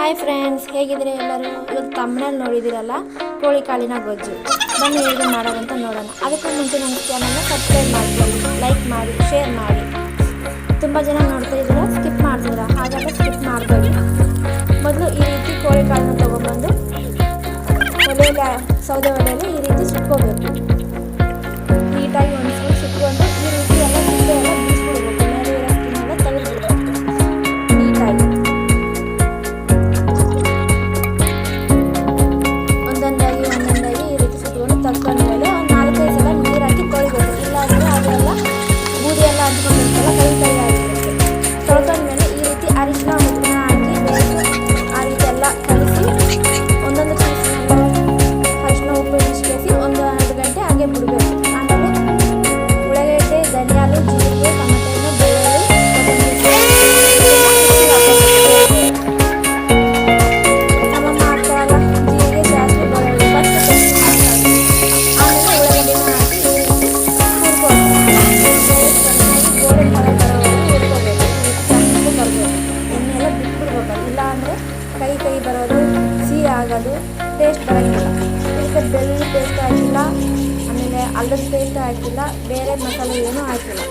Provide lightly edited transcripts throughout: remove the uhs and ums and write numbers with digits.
Hi friends, ಹೇಗಿದ್ರೆ ಎಲ್ಲರೂ? ಇವತ್ತು ತಮ್ಮನಲ್ಲಿ ನೋಡಿದಿರಲ್ಲ, ಕೋಳಿ ಕಾಳಿನ ಗೊಜ್ಜು. ಬನ್ನಿ ಹೇಗೆ ಮಾಡೋದಂತ ನೋಡೋಣ. ಅದಕ್ಕೂ ಮುಂಚೆ ನನ್ನ ಚಾನಲ್ನ ಸಬ್ಸ್ಕ್ರೈಬ್ ಮಾಡ್ಕೊಳ್ಳಿ, ಲೈಕ್ ಮಾಡಿ, ಶೇರ್ ಮಾಡಿ. ತುಂಬ ಜನ ನೋಡ್ತಾ ಇದ್ದೀರಾ, ಸ್ಕಿಪ್ ಮಾಡ್ತೀರಾ, ಹಾಗಾದರೆ ಸ್ಕಿಪ್ ಮಾಡಬೇಡಿ. ಮೊದಲು ಈ ರೀತಿ ಕೋಳಿ ಕಾಳನ್ನ ತೊಗೊಂಡ್ಬಂದು ಸೌದೆ ಒಲೆಯಲ್ಲಿ ಈ ರೀತಿ ಸುಟ್ಕೋಬೇಕು. ನೀಟಾಗಿ ಒಂದು ಸ್ವಲ್ಪ ಸುಟ್ಕೊಂಡು ಈ ರೀತಿ ಎಲ್ಲ ಸಿಪ್ಪೆ ಎಲ್ಲ ಬೀಸ್ಬಿಡ್ಬೇಕು. ಮೇಲೆ ಇರೋ ಸ್ಕಿನ್ನೆಲ್ಲ ತೆಗೆದುಬಿಡ್ಬೇಕು ನೀಟಾಗಿ. ಒಂದೊಂದಾಗಿ ಈ ರೀತಿ ಸುಟ್ಕೊಂಡು ತಗೊಂಡ್ಮೇಲೆ ಒಂದು 4-5 ಸಲ ನೀರು ಹಾಕಿ ತೊಳಿಬೇಕು. ಇಲ್ಲಾಂದರೆ ಅದೆಲ್ಲ ಬೂದಿ ಎಲ್ಲ ಅಂಟ್ಕೊಂಡಿರ್ತಲ್ಲ, ಕೈ ಆಗಿರುತ್ತೆ. ತೊಳ್ಕೊಂಡ್ಮೇಲೆ ಈ ರೀತಿ ಅರಿಶಿನ ಉಪ್ಪನ್ನ ಹಾಕಿ ಆ ರೀತಿ ಎಲ್ಲ ಕಲಿಸಿ ಒಂದೊಂದು ಪೀಸ್ನೆಲ್ಲ ಅರಿಶಿನ ಉಪ್ಪು ಇಳಿಸ್ಕೇಸಿ 1-2 ಗಂಟೆ ಹಾಗೆ ಬಿಡಬೇಕು. ಆಮೇಲೆ ಉಳ್ಳಾಗಡ್ಡೆ, ಧನಿಯಾಲು, ಜೀರಿಗೆ, ಟೊಮೆಟೊ, ಬೆಳ್ಳುಳ್ಳಿ, ನಮ್ಮಮ್ಮ ಹಾಕ್ತಾರಲ್ಲ ಜೀರಿಗೆ, ಸಾಸಿವೆ, ಬೆಳ್ಳುಳ್ಳಿ ಫಸ್ಟ್ ಆಮೇಲೆ ಉಳ್ಳಾಗಡ್ಡೆನ ಹಾಕಿ ಹುರ್ಕೋಬೇಕು. ಚೆನ್ನಾಗಿ ಗೋಲ್ಡನ್ ಕಲರ್ ಬರೋವರೆಗೂ ಹುರ್ಕೋಬೇಕು. ಚೆನ್ನಾಗಿ ಬರಬೇಕು, ಎಣ್ಣೆ ಎಲ್ಲ ಬಿಟ್ಬಿಡ್ಬೇಕು. ಇಲ್ಲ ಅಂದರೆ ಕೈ ಬರೋದು, ಸಿಹಿ ಆಗೋದು, ಟೇಸ್ಟ್ ಬರೋಂಗಿಲ್ಲ. ಇದಕ್ಕೆ ಬೆಳ್ಳುಳ್ಳಿ ಪೇಸ್ಟ್ ಹಾಕಿಲ್ಲ, ಆಮೇಲೆ ಅಲ್ಲದ ಪೇಸ್ಟ್ ಹಾಕಿಲ್ಲ, ಬೇರೆ ಮಸಾಲೆ ಏನೂ ಹಾಕಿಲ್ಲ.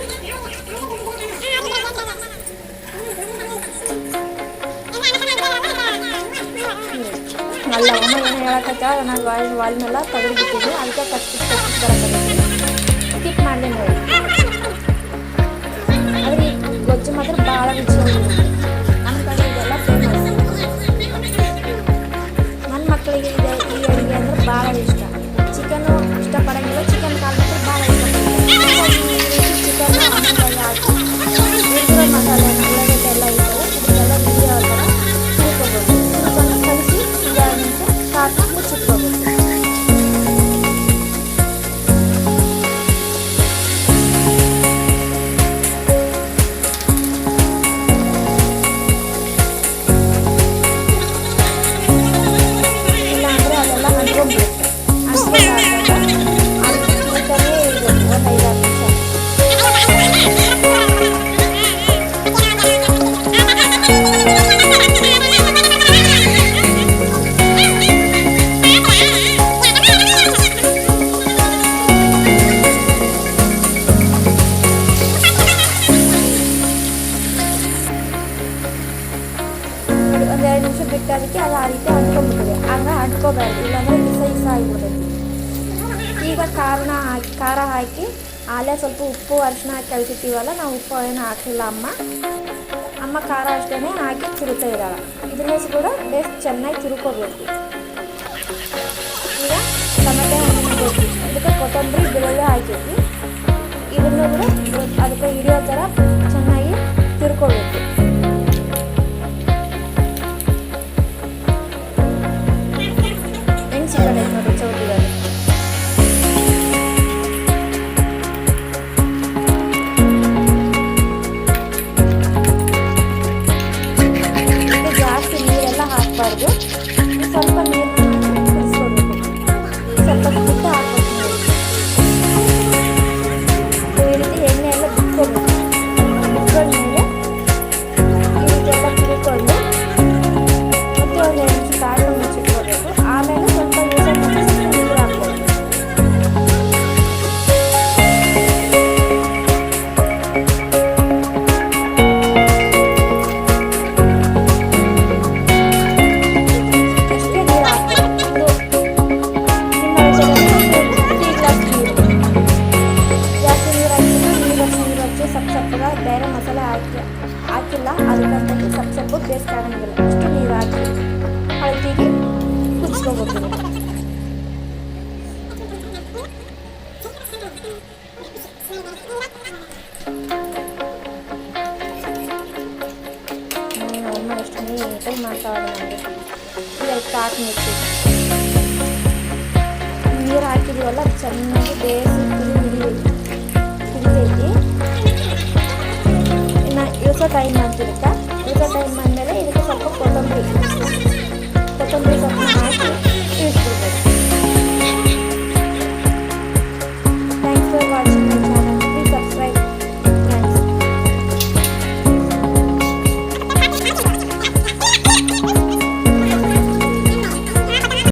ಅಲ್ಲ ಒಮ್ಮೆ ಏನು ಹೇಳಕತ್ತ, ನಾನು ವಾಲ್ನೆಲ್ಲ ತೆಗೆದುಬಿಟ್ಟಿದ್ದೆ, ಅದಕ್ಕೆ ಕಚ್ಚಿ ಬರಕತ್ತೀನಿ. ಸ್ಕಿಪ್ ಮಾಡಲಿ ನೋಡಿ. ಆದರೆ ಈ ಗೊಜ್ಜು ಮಾತ್ರ ಭಾಳ ರುಚಿಯಾಗಿರುತ್ತೆ. ನಮ್ಮ ಕಡೆ ಇದೆಲ್ಲ ಫೇಮಸ್. ನನ್ನ ಮಕ್ಕಳಿಗೆ ಈ ಅಡುಗೆ ಅಂದರೆ ಭಾಳ ಇಷ್ಟ. ಚಿಕನ್ನು ಇಷ್ಟಪಡೋಂಗಿಲ್ಲ, ಚಿಕನ್ ಕಾಲು ಮಾತ್ರ ಭಾಳ ಇಷ್ಟಪಡ್ತಾರೆ. ಚಿಕನ್ನು ಆಮೇಲೆ ಹಾಕಿ ಉಳಿದಿರೋ ಮಸಾಲೆ ಉಳ್ಳಾಗಡ್ಡೆ ಎಲ್ಲ ಇರ್ತವೆ, ಇದಕ್ಕೆಲ್ಲ ನೀರು ಥರ ಹುರ್ಕೋಬೇಕು. ಹುರ್ಕೊಂಡು ಕಲಿಸಿ 2 ನಿಮಿಷ ಸಾಕು ಮುಚ್ಚಿಟ್ಕೋಬೇಕು. ಇಲ್ಲಾಂದರೆ ಅದೆಲ್ಲ ಅಂಟ್ಕೊಂಡ್ಬಿಡುತ್ತೆ. ಅಂಟ್ಕೊಂಡಾದಾಗ ನೀಟಾಗೇ ಇರಬೇಕು ಒಂದು 5-6 ನಿಮಿಷ. ಒಂದು 2 ನಿಮಿಷ ಬಿಟ್ಟೋದಕ್ಕೆ ಅದು ಆ ರೀತಿ ಅಂಟ್ಕೊಂಡ್ಬಿಟ್ಟಿದೆ. ಆಗ ಅಂಟ್ಕೋಬಾರ್ದು, ಇಲ್ಲಾಂದರೆ ಇಸ ಆಗಿಬಿಡ್ತೈತಿ. ಈಗ ಖಾರ ಹಾಕಿ ಆಲೇ ಸ್ವಲ್ಪ ಉಪ್ಪು ಅರಿಶಿನ ಹಾಕಿ ಕಲಿಸಿರ್ತೀವಲ್ಲ, ನಾವು ಉಪ್ಪು ಏನು ಹಾಕಿಲ್ಲ. ಅಮ್ಮ ಖಾರ ಅಷ್ಟೇ ಹಾಕಿ ತಿರುಗ್ತಾ ಇದ್ದಾಳೆ. ಇದನ್ನ ಕೂಡ ಬೇಸ್ ಚೆನ್ನಾಗಿ ತಿರುಕೋಬೇಕು. ಈಗ ಟೊಮೆಟೊ ಹಣ್ಣಿನ ಗೊಜ್ಜು, ಇದಕ್ಕೆ ಕೊತ್ತಂಬರಿ, ಬೆಳ್ಳುಳ್ಳಿ ಹಾಕಿದ್ವಿ. ಇದನ್ನು ಕೂಡ ಅದಕ್ಕೆ ಹಿಡಿಯೋ ಥರ ಚೆನ್ನಾಗಿ ತಿರ್ಕೋಬೇಕು. ಹೆಂಗೆ ಸಿಕ್ಕಡೆ ನೋಡಿ ಚೌಟಿದಲ್ಲಿ. ಜಾಸ್ತಿ ನೀರೆಲ್ಲ ಹಾಕಬಾರ್ದು, ಸ್ವಲ್ಪ ನೀರನ್ನ ಕುದಿಸ್ಕೋಬೇಕು. ಸ್ವಲ್ಪ ಬಿಟ್ಟು ಹಾಕಬೇಕು. ಈ ರೀತಿ ಎಣ್ಣೆ ಎಲ್ಲ ಬಿಟ್ಕೋಬೇಕು. ಬಿಟ್ಕೊಂಡ್ಮೇಲೆ ಈ ರೀತಿ ಎಲ್ಲ ತಿಳ್ಕೊಂಡು ಮತ್ತೆ ಒಂದು 2 ನಿಮಿಷ ಕಾಳು ಮುಚ್ಚಿಟ್ಕೋಬೇಕು. ಆಮೇಲೆ ಸ್ವಲ್ಪ ನೀರು ಹಾಕ್ಬೇಕು. ಬೇರೆ ಮಸಾಲೆ ಹಾಕಿಲ್ಲ, ಅದಕ್ಕಂತೂ ಸಪ್ಪು ಬೇಸ್ ಕಾಣಂಗಿಲ್ಲ. ಅಷ್ಟು ನೀರು ಹಾಕಿ ಹಳದಿಗೆ ಕುದಿಸ್ಕೋಬೇಕು. ಅಮ್ಮ ಎಷ್ಟು ನೀಟಾಗಿ ಮಾಡ್ತಾವಲ್ಲ ನನಗೆ. ಈಗ ಸಾಕು ಮಿಕ್ಸಿ ನೀರು ಹಾಕಿದೀವಲ್ಲ, ಅದು ಚೆನ್ನಾಗಿ ಬೇಯಿಸಿ ಕುದಿತೈತಿ. ಇನ್ನು ಇಳಿಸೋ ಟೈಮ್ ಅಂತಿರುತ್ತೆ. ಇಳಿಸೋ ಟೈಮ್ ಅಂದಮೇಲೆ ಇದಕ್ಕೆ ಸ್ವಲ್ಪ